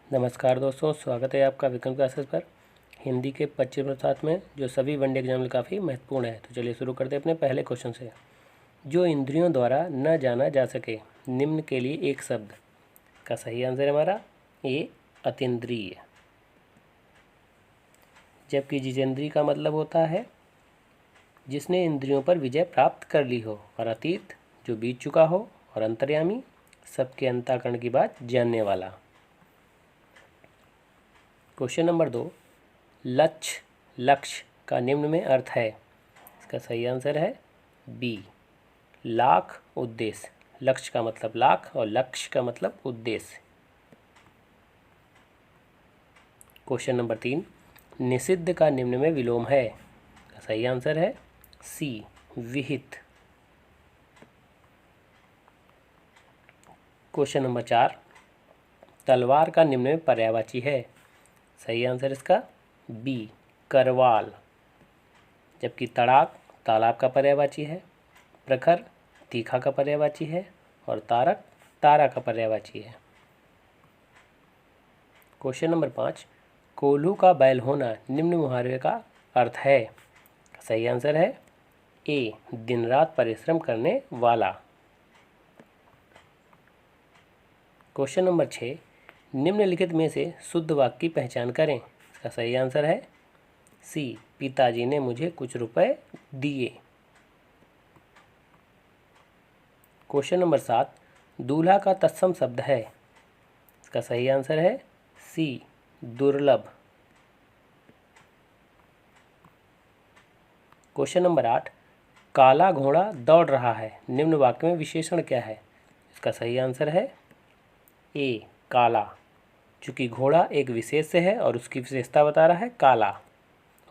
नमस्कार दोस्तों, स्वागत है आपका विक्रम क्लासेस पर। हिंदी के 25 में जो सभी वनडे एग्जाम में काफ़ी महत्वपूर्ण है। तो चलिए शुरू करते हैं अपने पहले क्वेश्चन से। जो इंद्रियों द्वारा न जाना जा सके, निम्न के लिए एक शब्द का सही आंसर है हमारा ए अतीन्द्रिय। जबकि जितेंद्रिय का मतलब होता है जिसने इंद्रियों पर विजय प्राप्त कर ली हो, और अतीत जो बीत चुका हो, और अंतर्यामी सबके अंतःकरण की बात जानने वाला। क्वेश्चन नंबर 2, लक्ष्य का निम्न में अर्थ है। इसका सही आंसर है बी लाख उद्देश्य। लक्ष्य का मतलब लाख और लक्ष्य का मतलब उद्देश्य। क्वेश्चन नंबर 3, निषिद्ध का निम्न में विलोम है। इसका सही आंसर है सी विहित। क्वेश्चन नंबर 4, तलवार का निम्न में पर्यायवाची है। सही आंसर इसका बी करवाल। जबकि तड़ाक तालाब का पर्यायवाची है, प्रखर तीखा का पर्यायवाची है, और तारक तारा का पर्यायवाची है। क्वेश्चन नंबर 5, कोल्हू का बैल होना निम्न मुहावरे का अर्थ है। सही आंसर है ए दिन रात परिश्रम करने वाला। क्वेश्चन नंबर 6, निम्नलिखित में से शुद्ध वाक्य की पहचान करें। इसका सही आंसर है सी पिताजी ने मुझे कुछ रुपए दिए। क्वेश्चन नंबर 7, दूल्हा का तत्सम शब्द है। इसका सही आंसर है सी दुर्लभ। क्वेश्चन नंबर 8, काला घोड़ा दौड़ रहा है, निम्न वाक्य में विशेषण क्या है। इसका सही आंसर है ए काला। चूँकि घोड़ा एक विशेष है और उसकी विशेषता बता रहा है काला,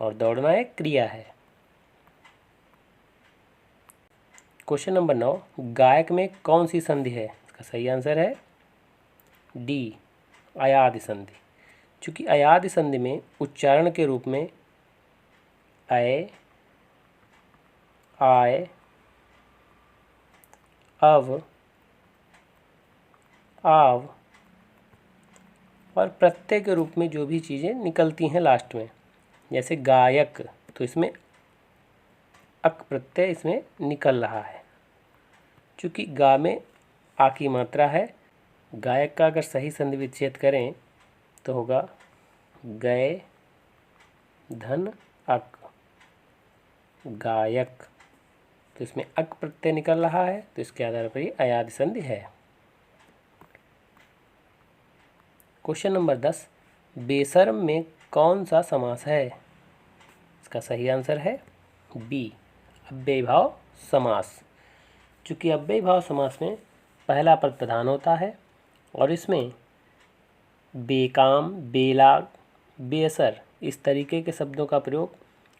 और दौड़ना एक क्रिया है। क्वेश्चन नंबर 9, गायक में कौन सी संधि है। इसका सही आंसर है डी अयादि संधि। चूँकि अयादि संधि में उच्चारण के रूप में अय, आय, अव, आव और प्रत्यय के रूप में जो भी चीज़ें निकलती हैं लास्ट में, जैसे गायक, तो इसमें अक प्रत्यय इसमें निकल रहा है। चूँकि गा में आ की मात्रा है, गायक का अगर सही संधि विच्छेद करें तो होगा गए धन अक गायक। तो इसमें अक प्रत्यय निकल रहा है, तो इसके आधार पर ये अयादि संधि है। क्वेश्चन नंबर 10, बेशर्म में कौन सा समास है। इसका सही आंसर है बी अव्ययीभाव समास। चूँकि अव्ययीभाव समास में पहला पद प्रधान होता है और इसमें बेकाम, बेलाग, बेअसर इस तरीके के शब्दों का प्रयोग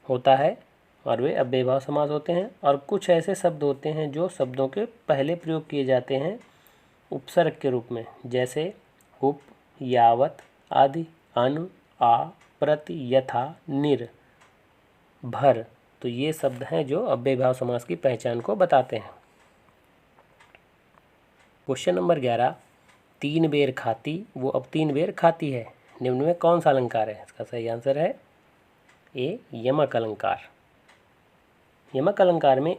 होता है, और वे अव्ययीभाव समास होते हैं। और कुछ ऐसे शब्द होते हैं जो शब्दों के पहले प्रयोग किए जाते हैं उपसर्ग के रूप में, जैसे उप, यावत आदि, अनु, आ, प्रति, यथा, निर, भर। तो ये शब्द हैं जो अव्ययीभाव समास की पहचान को बताते हैं। क्वेश्चन नंबर 11, 3 बेर खाती वो अब 3 बेर खाती है, निम्न में कौन सा अलंकार है। इसका सही आंसर है ए यमक अलंकार। यमक अलंकार में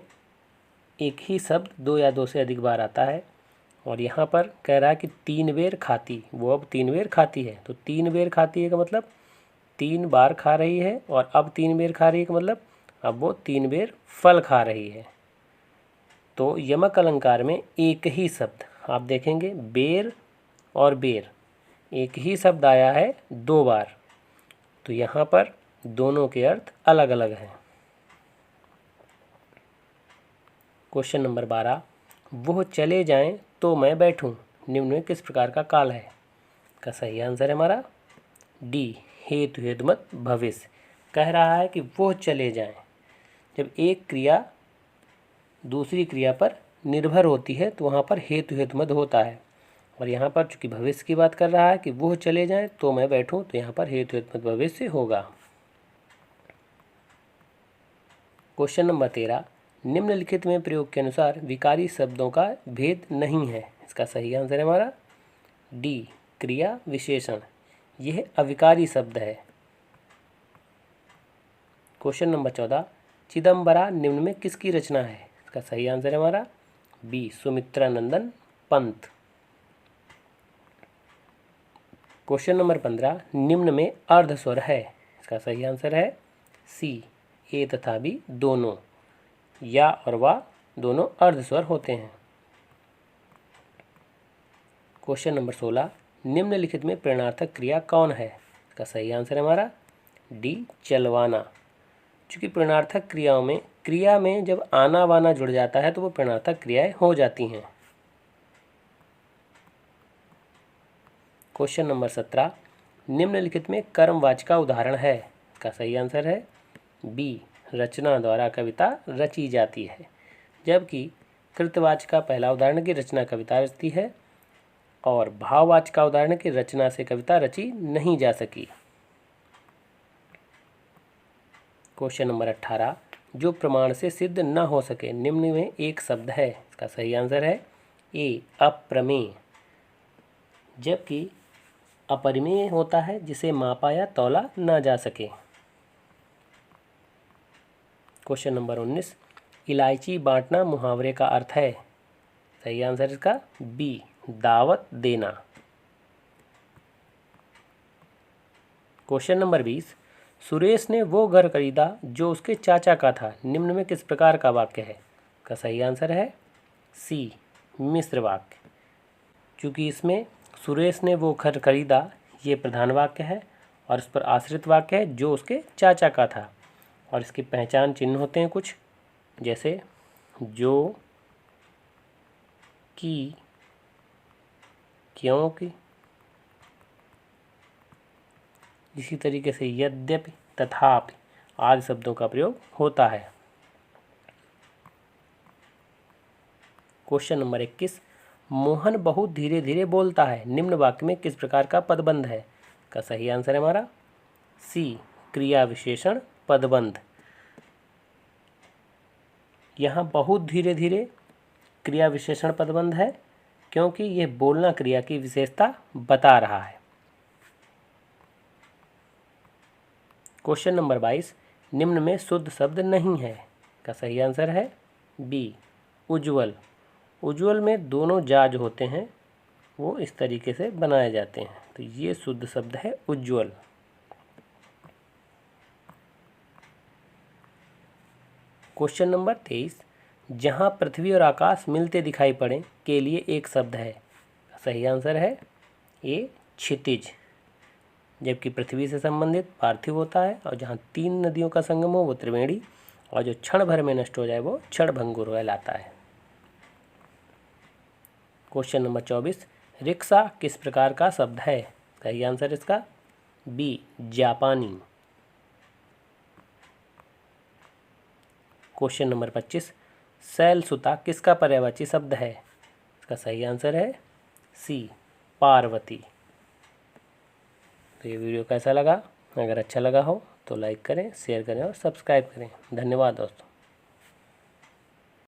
एक ही शब्द 2 या 2 से अधिक बार आता है, और यहाँ पर कह रहा है कि 3 बेर खाती वो अब 3 बेर खाती है। तो 3 बेर खाती है का मतलब 3 बार खा रही है, और अब 3 बेर खा रही है का मतलब अब वो 3 बेर फल खा रही है। तो यमक अलंकार में एक ही शब्द आप देखेंगे, बेर और बेर एक ही शब्द आया है 2 बार, तो यहाँ पर दोनों के अर्थ अलग अलग हैं। क्वेश्चन नंबर 12, वो चले जाएं तो मैं बैठूं, निम्न में किस प्रकार का काल है। का सही आंसर है हमारा डी हेतु हेतुमत भविष्य। कह रहा है कि वो चले जाएं। जब एक क्रिया दूसरी क्रिया पर निर्भर होती है तो वहाँ पर हेतु हेतुमत होता है, और यहाँ पर चूँकि भविष्य की बात कर रहा है कि वो चले जाएं तो मैं बैठूं, तो यहाँ पर हेतु हेतुमत भविष्य होगा। क्वेश्चन नंबर 13, निम्नलिखित में प्रयोग के अनुसार विकारी शब्दों का भेद नहीं है। इसका सही आंसर है हमारा डी क्रिया विशेषण। यह अविकारी शब्द है। क्वेश्चन नंबर 14, चिदम्बरा निम्न में किसकी रचना है? इसका सही आंसर है हमारा B, Sumitranandan Pant. Question number 15, निम्न में अर्ध स्वर है? इसका सही आंसर है सी, ए तथा बी दोनों। या और वा दोनों अर्ध स्वर होते हैं। क्वेश्चन नंबर 16, निम्नलिखित में प्रेरणार्थक क्रिया कौन है? इसका सही आंसर है हमारा डी, चलवाना। चूँकि प्रेरणार्थक क्रिया में जब आना वाना जुड़ जाता है तो वो प्रेरणार्थक क्रियाएं हो जाती हैं। क्वेश्चन नंबर 17, निम्नलिखित में कर्मवाची का उदाहरण है? इसका सही आंसर है बी, रचना द्वारा कविता रची जाती है। जबकि कृतवाची का पहला उदाहरण की रचना कविता रचती है और भाववाची का उदाहरण की रचना से कविता रची नहीं जा सकी। क्वेश्चन नंबर 18, जो प्रमाण से सिद्ध न हो सके निम्न में एक शब्द है? इसका सही आंसर है ए, अप्रमेय। जबकि अपरिमेय होता है जिसे मापा या तौला न जा सके। क्वेश्चन नंबर 19, इलायची बांटना मुहावरे का अर्थ है? सही आंसर इसका बी, दावत देना। क्वेश्चन नंबर 20, सुरेश ने वो घर खरीदा जो उसके चाचा का था। निम्न में किस प्रकार का वाक्य है? का सही आंसर है सी, मिश्र वाक्य। क्योंकि इसमें सुरेश ने वो घर खरीदा ये प्रधान वाक्य है और इस पर आश्रित वाक्य है जो उसके चाचा का था। और इसकी पहचान चिन्ह होते हैं कुछ, जैसे जो, की, क्योंकि। इसी तरीके से यद्यपि, तथापि आदि शब्दों का प्रयोग होता है। क्वेश्चन नंबर 21, मोहन बहुत धीरे धीरे बोलता है। निम्न वाक्य में किस प्रकार का पदबंध है? का सही आंसर है हमारा सी, क्रिया विशेषण पदबंध। यहाँ बहुत धीरे धीरे क्रिया विशेषण पदबंध है क्योंकि यह बोलना क्रिया की विशेषता बता रहा है। क्वेश्चन नंबर 22, निम्न में शुद्ध शब्द नहीं है। का सही आंसर है बी, उज्ज्वल। उज्ज्वल में दोनों जाज होते हैं, वो इस तरीके से बनाए जाते हैं, तो ये शुद्ध शब्द है उज्ज्वल। क्वेश्चन नंबर 23, जहाँ पृथ्वी और आकाश मिलते दिखाई पड़े के लिए एक शब्द है। सही आंसर है ए, क्षितिज। जबकि पृथ्वी से संबंधित पार्थिव होता है और जहाँ तीन नदियों का संगम हो वो त्रिवेणी, और जो क्षण भर में नष्ट हो जाए वो क्षणभंगुर कहलाता है। क्वेश्चन नंबर 24, रिक्शा किस प्रकार का शब्द है? सही आंसर इसका बी, जापानी। क्वेश्चन नंबर 25, शैलसुता किसका पर्यायवाची शब्द है? इसका सही आंसर है सी, पार्वती। तो ये वीडियो कैसा लगा? अगर अच्छा लगा हो तो लाइक करें, शेयर करें और सब्सक्राइब करें। धन्यवाद दोस्तों।